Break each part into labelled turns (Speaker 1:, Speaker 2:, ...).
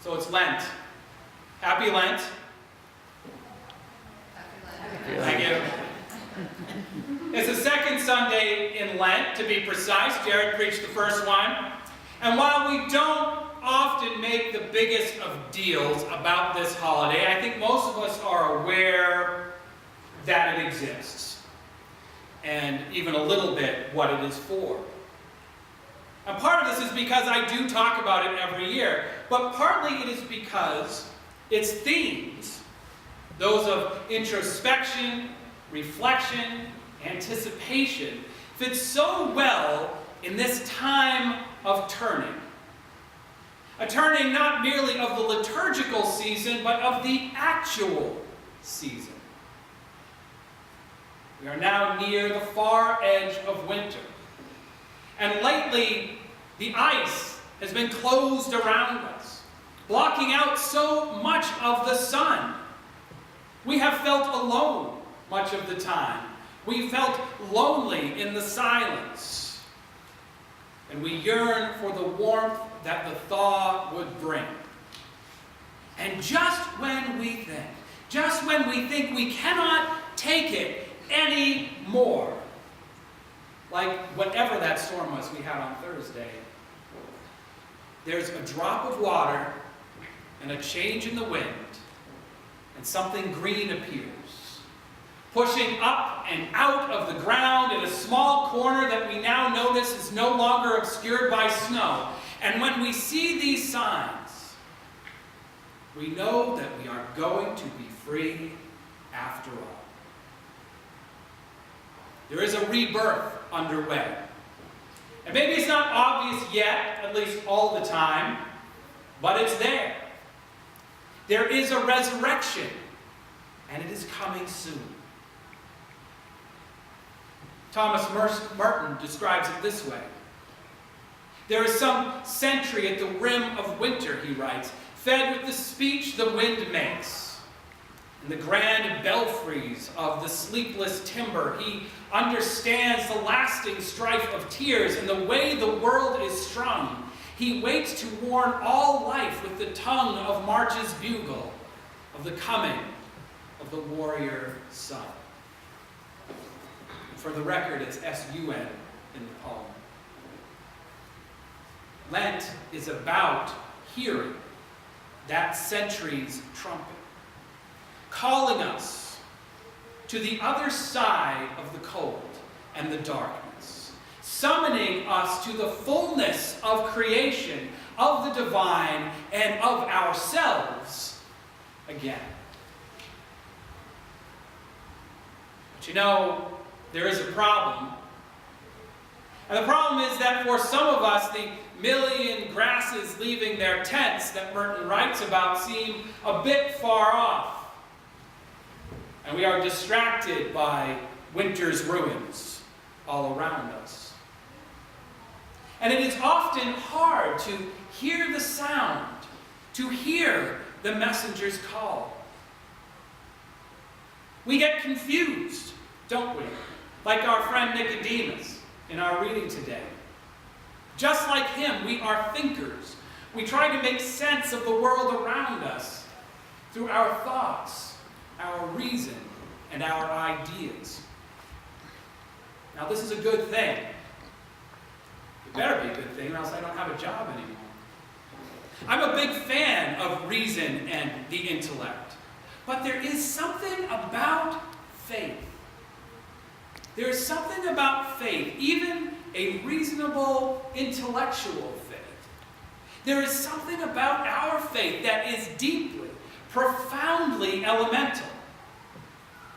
Speaker 1: So it's Lent. Happy Lent. Thank you. It's the second Sunday in Lent, to be precise. Jared preached the first one. And while we don't often make the biggest of deals about this holiday, I think most of us are aware that it exists. And even a little bit what it is for. And part of this is because I do talk about it every year, but partly it is because its themes, those of introspection, reflection, anticipation, fit so well in this time of turning. A turning not merely of the liturgical season, but of the actual season. We are now near the far edge of winter. And lately, the ice has been closed around us, blocking out so much of the sun. We have felt alone much of the time. We felt lonely in the silence. And we yearn for the warmth that the thaw would bring. And just when we think we cannot take it anymore, like whatever that storm was we had on Thursday, there's a drop of water and a change in the wind, and something green appears, pushing up and out of the ground in a small corner that we now notice is no longer obscured by snow. And when we see these signs, we know that we are going to be free after all. There is a rebirth underway. And maybe it's not obvious yet, at least all the time, but it's there. There is a resurrection, and it is coming soon. Thomas Merton describes it this way. There is some sentry at the rim of winter, he writes, fed with the speech the wind makes. In the grand belfries of the sleepless timber, he understands the lasting strife of tears and the way the world is strung. He waits to warn all life with the tongue of March's bugle, of the coming of the warrior sun. For the record, it's S-U-N in the poem. Lent is about hearing that century's trumpet, calling us to the other side of the cold and the darkness, summoning us to the fullness of creation, of the divine, and of ourselves again. But you know, there is a problem. And the problem is that for some of us, the million grasses leaving their tents that Merton writes about seem a bit far off. And we are distracted by winter's ruins all around us. And it is often hard to hear the sound, to hear the messenger's call. We get confused, don't we? Like our friend Nicodemus in our reading today. Just like him, we are thinkers. We try to make sense of the world around us through our thoughts, our reason, and our ideas. Now, this is a good thing. It better be a good thing, or else I don't have a job anymore. I'm a big fan of reason and the intellect. But there is something about faith. There is something about faith, even a reasonable intellectual faith. There is something about our faith that is deeply, profoundly elemental.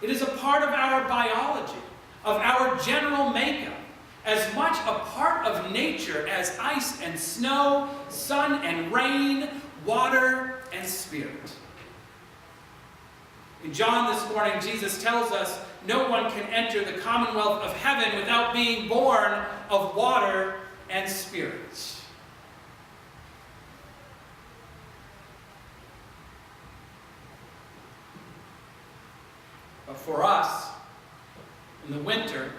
Speaker 1: It is a part of our biology, of our general makeup, as much a part of nature as ice and snow, sun and rain, water and spirit. In John this morning, Jesus tells us no one can enter the commonwealth of heaven without being born of water and spirit. But for us, in the winter,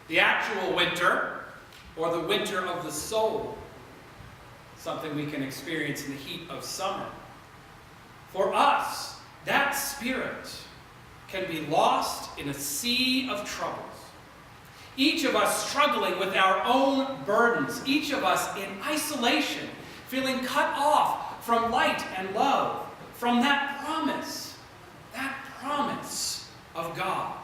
Speaker 1: the actual winter, or the winter of the soul, something we can experience in the heat of summer. For us, that spirit can be lost in a sea of troubles. Each of us struggling with our own burdens, each of us in isolation, feeling cut off from light and love, from that promise of God.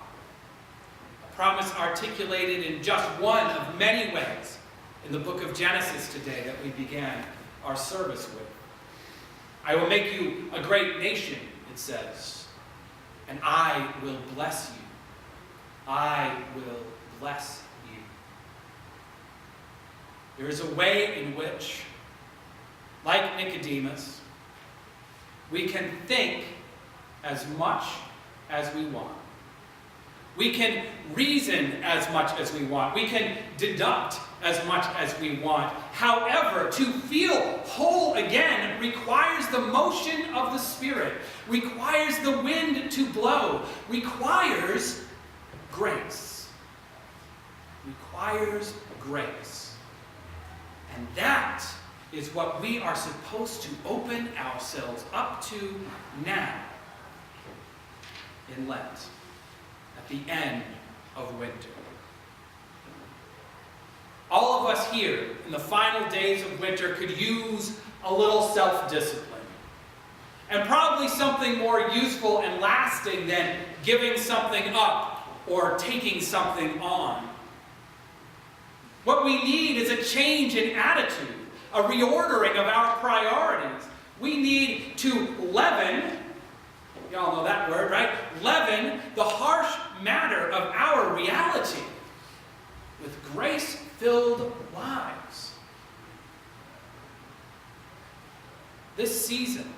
Speaker 1: A promise articulated in just one of many ways in the book of Genesis today that we began our service with. I will make you a great nation, it says, and I will bless you. I will bless you. There is a way in which, like Nicodemus, we can think as much as we want. We can reason as much as we want. We can deduct as much as we want. However, to feel whole again requires the motion of the Spirit, requires the wind to blow, requires grace. Requires grace. And that is what we are supposed to open ourselves up to now in Lent, at the end of winter. All of us here in the final days of winter could use a little self-discipline. And probably something more useful and lasting than giving something up or taking something on. What we need is a change in attitude, a reordering of our priorities. We need to leaven, you all know that word, right? Leaven the harsh matter of our reality with grace-filled lives. This season,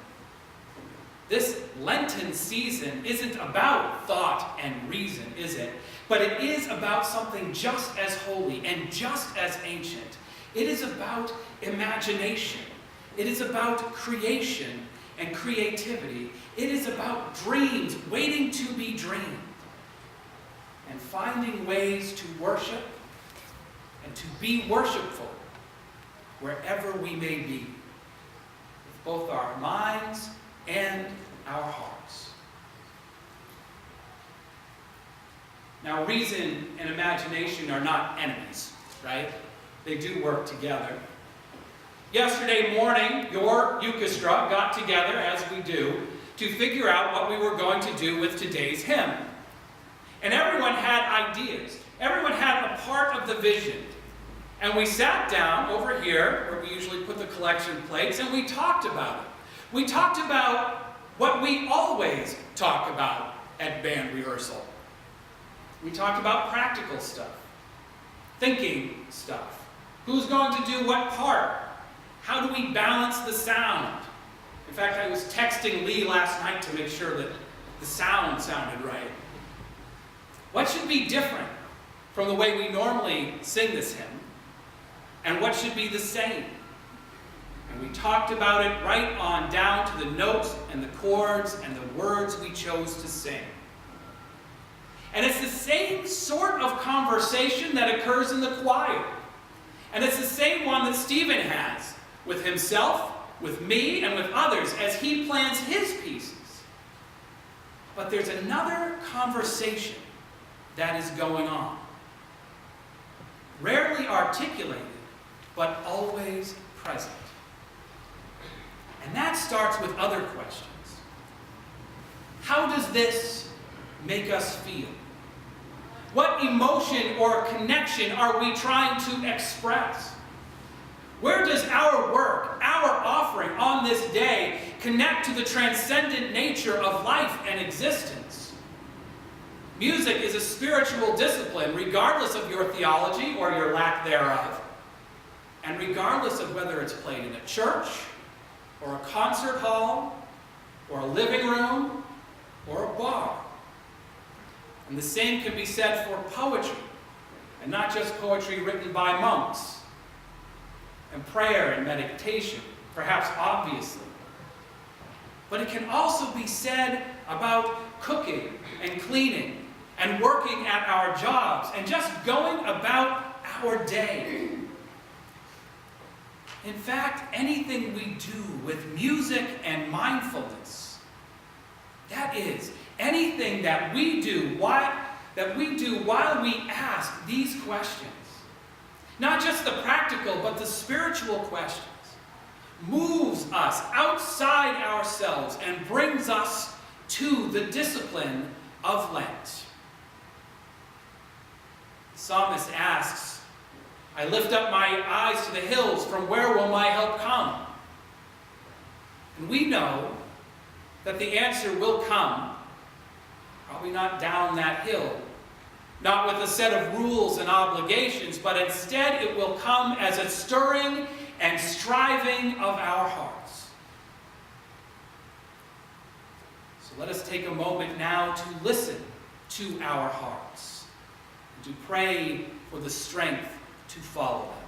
Speaker 1: this Lenten season, isn't about thought and reason, is it? But it is about something just as holy and just as ancient. It is about imagination. It is about creation and creativity. It is about dreams waiting to be dreamed. And finding ways to worship and to be worshipful wherever we may be, with both our minds and our hearts. Now, reason and imagination are not enemies, right? They do work together. Yesterday morning, your Euchestra got together, as we do, to figure out what we were going to do with today's hymn. And everyone had ideas. Everyone had a part of the vision. And we sat down over here, where we usually put the collection plates, and we talked about it. We talked about what we always talk about at band rehearsal. We talked about practical stuff, thinking stuff. Who's going to do what part? How do we balance the sound? In fact, I was texting Lee last night to make sure that the sound sounded right. What should be different from the way we normally sing this hymn? And what should be the same? And we talked about it right on down to the notes and the chords and the words we chose to sing. And it's the same sort of conversation that occurs in the choir. And it's the same one that Stephen has with himself, with me, and with others as he plans his pieces. But there's another conversation that is going on. Rarely articulated, but always present. And that starts with other questions. How does this make us feel? What emotion or connection are we trying to express? Where does our work, our offering on this day, connect to the transcendent nature of life and existence? Music is a spiritual discipline, regardless of your theology or your lack thereof, and regardless of whether it's played in a church, or a concert hall, or a living room, or a bar. And the same can be said for poetry, and not just poetry written by monks, and prayer and meditation, perhaps obviously. But it can also be said about cooking and cleaning and working at our jobs and just going about our day. In fact, anything we do with music and mindfulness, that is, anything that we do while we ask these questions, not just the practical, but the spiritual questions, moves us outside ourselves and brings us to the discipline of Lent. The psalmist asks, I lift up my eyes to the hills, from where will my help come? And we know that the answer will come, probably not down that hill, not with a set of rules and obligations, but instead it will come as a stirring and striving of our hearts. So let us take a moment now to listen to our hearts and to pray for the strength to follow them.